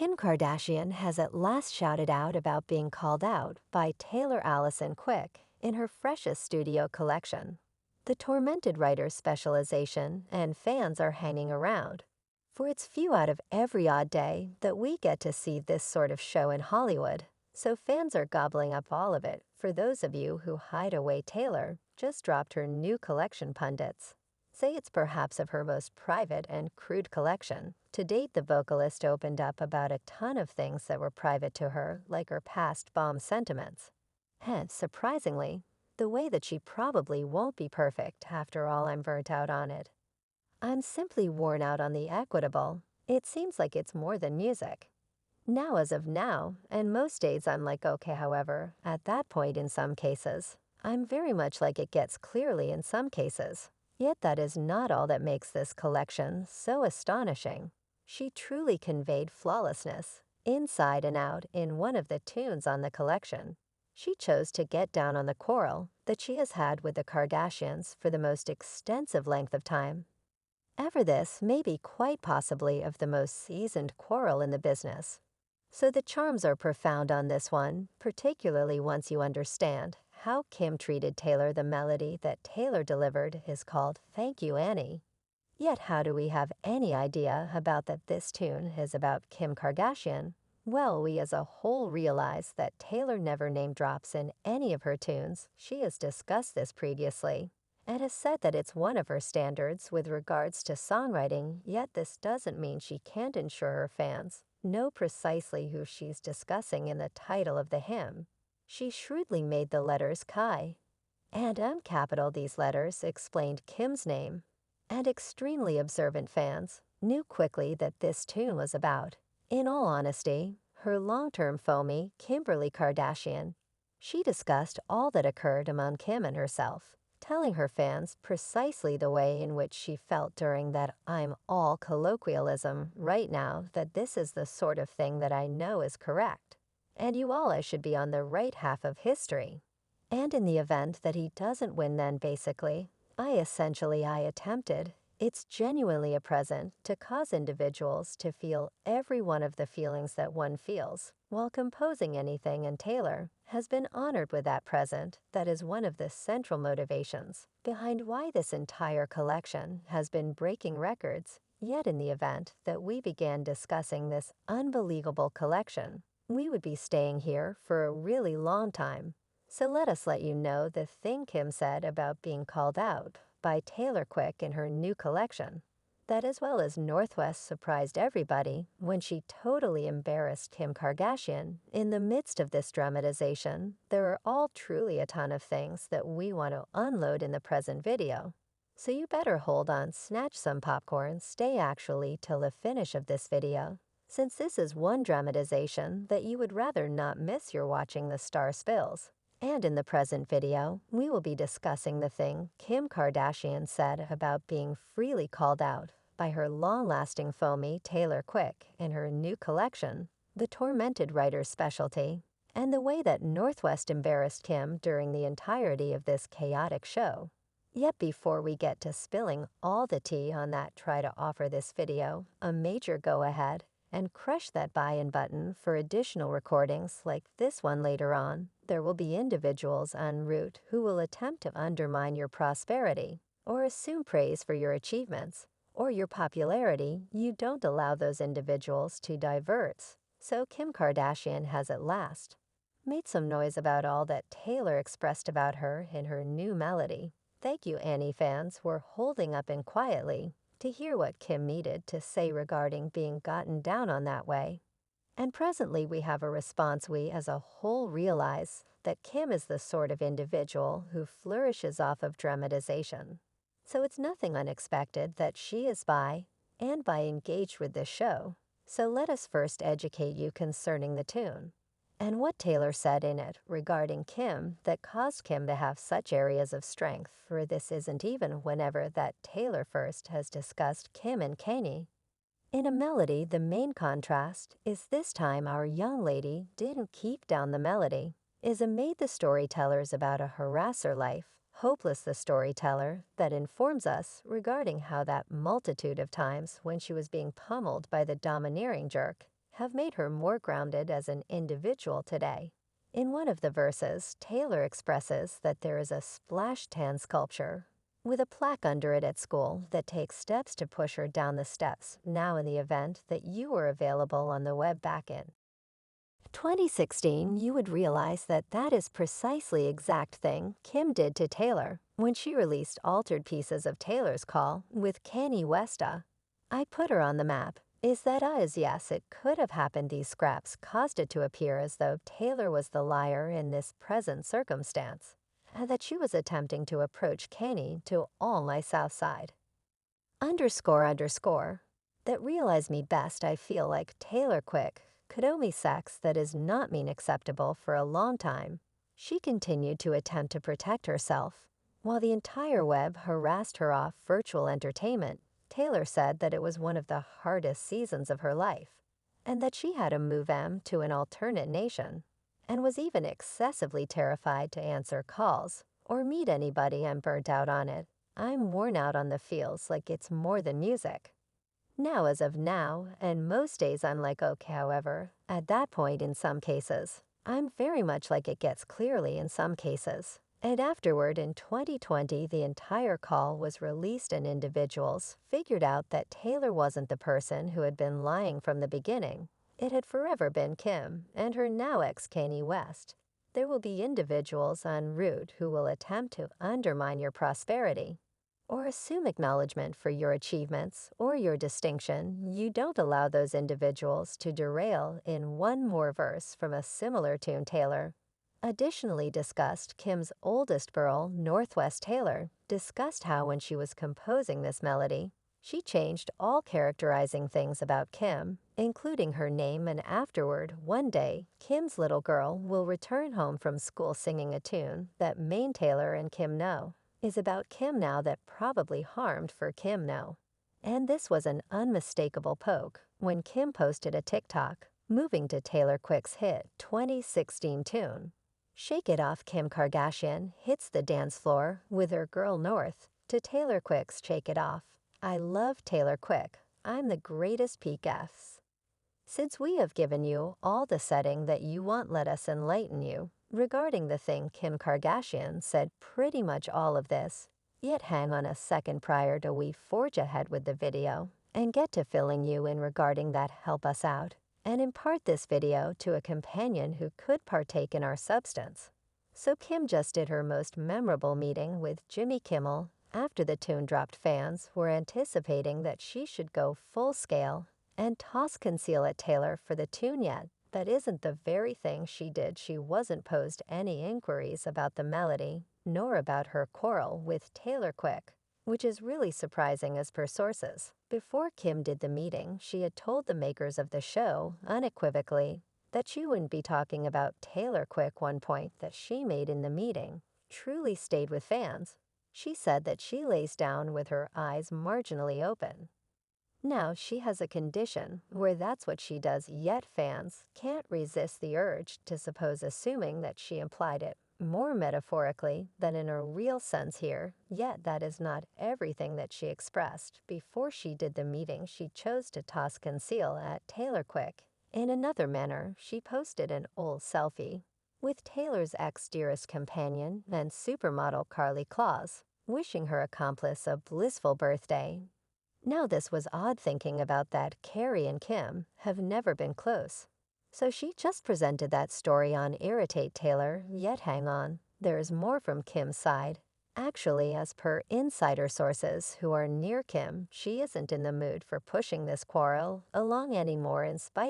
Kim Kardashian has at last shouted out about being called out by Taylor Allison Quick in her freshest studio collection. The tormented writer's specialization and fans are hanging around. For it's few out of every odd day that we get to see this sort of show in Hollywood, so fans are gobbling up all of it. For those of you who hide away, Taylor just dropped her new collection, pundits say it's perhaps of her most private and crude collection. To date, the vocalist opened up about a ton of things that were private to her, like her past bomb sentiments. Hence, surprisingly, the way that she probably won't be perfect. After all, I'm burnt out on it. I'm simply worn out on the equitable. It seems like it's more than music. Now, as of now, and most days I'm like, okay, however, at that point in some cases, I'm very much like it gets clearly in some cases. Yet that is not all that makes this collection so astonishing. She truly conveyed flawlessness, inside and out, in one of the tunes on the collection. She chose to get down on the quarrel that she has had with the Kardashians for the most extensive length of time. Ever this may be quite possibly of the most seasoned quarrel in the business. So the charms are profound on this one, particularly once you understand how Kim treated Taylor. The melody that Taylor delivered is called Thank You, Annie. Yet how do we have any idea about that this tune is about Kim Kardashian? Well, we as a whole realize that Taylor never name drops in any of her tunes. She has discussed this previously and has said that it's one of her standards with regards to songwriting, yet this doesn't mean she can't ensure her fans know precisely who she's discussing in the title of the hymn. She shrewdly made the letters Chi and M capital these letters explained Kim's name, and extremely observant fans knew quickly that this tune was about, in all honesty, her long-term foe, Kimberly Kardashian. She discussed all that occurred among Kim and herself, telling her fans precisely the way in which she felt during that I'm all colloquialism right now, that this is the sort of thing that I know is correct, and you all I should be on the right half of history. And in the event that he doesn't win, then basically, I attempted, it's genuinely a present to cause individuals to feel every one of the feelings that one feels while composing anything, and Taylor has been honored with that present. That is one of the central motivations behind why this entire collection has been breaking records. Yet in the event that we began discussing this unbelievable collection, we would be staying here for a really long time. So let us let you know the thing Kim said about being called out by Taylor Quick in her new collection. That, as well as Northwest, surprised everybody when she totally embarrassed Kim Kardashian. In the midst of this dramatization, there are all truly a ton of things that we want to unload in the present video. So you better hold on, snatch some popcorn, stay actually till the finish of this video, since this is one dramatization that you would rather not miss. You're watching the star spills. And in the present video, we will be discussing the thing Kim Kardashian said about being freely called out by her long-lasting foe, Taylor Quick, in her new collection, The Tormented Writer's Specialty, and the way that Northwest embarrassed Kim during the entirety of this chaotic show. Yet before we get to spilling all the tea on that, try to offer this video a major go-ahead and crush that buy-in button for additional recordings like this one later on. There will be individuals en route who will attempt to undermine your prosperity or assume praise for your achievements or your popularity. You don't allow those individuals to divert. So Kim Kardashian has at last made some noise about all that Taylor expressed about her in her new melody. Thank You, Annie fans were holding up and quietly to hear what Kim needed to say regarding being gotten down on that way. And presently we have a response. We as a whole realize that Kim is the sort of individual who flourishes off of dramatization. So it's nothing unexpected that she is by engaged with this show. So let us first educate you concerning the tune and what Taylor said in it regarding Kim that caused Kim to have such areas of strength. For this isn't even whenever that Taylor first has discussed Kim and Kanye. In a melody, the main contrast is this time our young lady didn't keep down the melody, is a made the storytellers about a harasser life, hopeless the storyteller that informs us regarding how that multitude of times when she was being pummeled by the domineering jerk, have made her more grounded as an individual today. In one of the verses, Taylor expresses that there is a splash tan sculpture with a plaque under it at school that takes steps to push her down the steps, now in the event that you were available on the web backend. 2016, you would realize that that is precisely exact thing Kim did to Taylor when she released altered pieces of Taylor's Call with Kanye Westa. I put her on the map. Is that us? Yes, it could have happened. These scraps caused it to appear as though Taylor was the liar in this present circumstance, and that she was attempting to approach Kanye to all my south side. __. That realize me best, I feel like Taylor Quick could owe me sex that is not mean acceptable for a long time. She continued to attempt to protect herself. While the entire web harassed her off virtual entertainment, Taylor said that it was one of the hardest seasons of her life, and that she had to move to an alternate nation, and was even excessively terrified to answer calls or meet anybody. I'm burnt out on it. I'm worn out on the feels like it's more than music. Now, as of now, and most days I'm like okay, however, at that point in some cases, I'm very much like it gets clearly in some cases. And afterward, in 2020, the entire call was released and individuals figured out that Taylor wasn't the person who had been lying from the beginning. It had forever been Kim and her now ex Kanye West. There will be individuals en route who will attempt to undermine your prosperity or assume acknowledgement for your achievements or your distinction. You don't allow those individuals to derail. In one more verse from a similar tune, Taylor additionally discussed Kim's oldest girl, Northwest Taylor, discussed how when she was composing this melody, she changed all characterizing things about Kim, including her name, and afterward, one day, Kim's little girl will return home from school singing a tune that main Taylor and Kim know is about Kim now that probably harmed for Kim now. And this was an unmistakable poke when Kim posted a TikTok, moving to Taylor Quick's hit 2016 tune. Shake It Off. Kim Kardashian hits the dance floor with her girl North to Taylor Quick's Shake It Off. I love Taylor Quick. I'm the greatest peak Fs. Since we have given you all the setting that you want, let us enlighten you regarding the thing Kim Kardashian said pretty much all of this. Yet hang on a second prior to we forge ahead with the video and get to filling you in regarding that. Help us out and impart this video to a companion who could partake in our substance. So Kim just did her most memorable meeting with Jimmy Kimmel. After the tune dropped, fans were anticipating that she should go full scale and toss conceal at Taylor for the tune, yet that isn't the very thing she did. She wasn't posed any inquiries about the melody, nor about her quarrel with Taylor Quick, which is really surprising as per sources. Before Kim did the meeting, she had told the makers of the show unequivocally that she wouldn't be talking about Taylor Quick. One point that she made in the meeting truly stayed with fans. She said that she lays down with her eyes marginally open. Now she has a condition where that's what she does, yet fans can't resist the urge to suppose, assuming that she implied it more metaphorically than in a real sense here. Yet that is not everything that she expressed. Before she did the meeting, she chose to toss conceal at Taylor Quick. In another manner, she posted an old selfie with Taylor's ex-dearest companion and supermodel Carly Claus, wishing her accomplice a blissful birthday. Now this was odd thinking about that. Carrie and Kim have never been close. So she just presented that story on irritate Taylor. Yet hang on, there is more from Kim's side. Actually, as per insider sources who are near Kim, she isn't in the mood for pushing this quarrel along anymore, in spite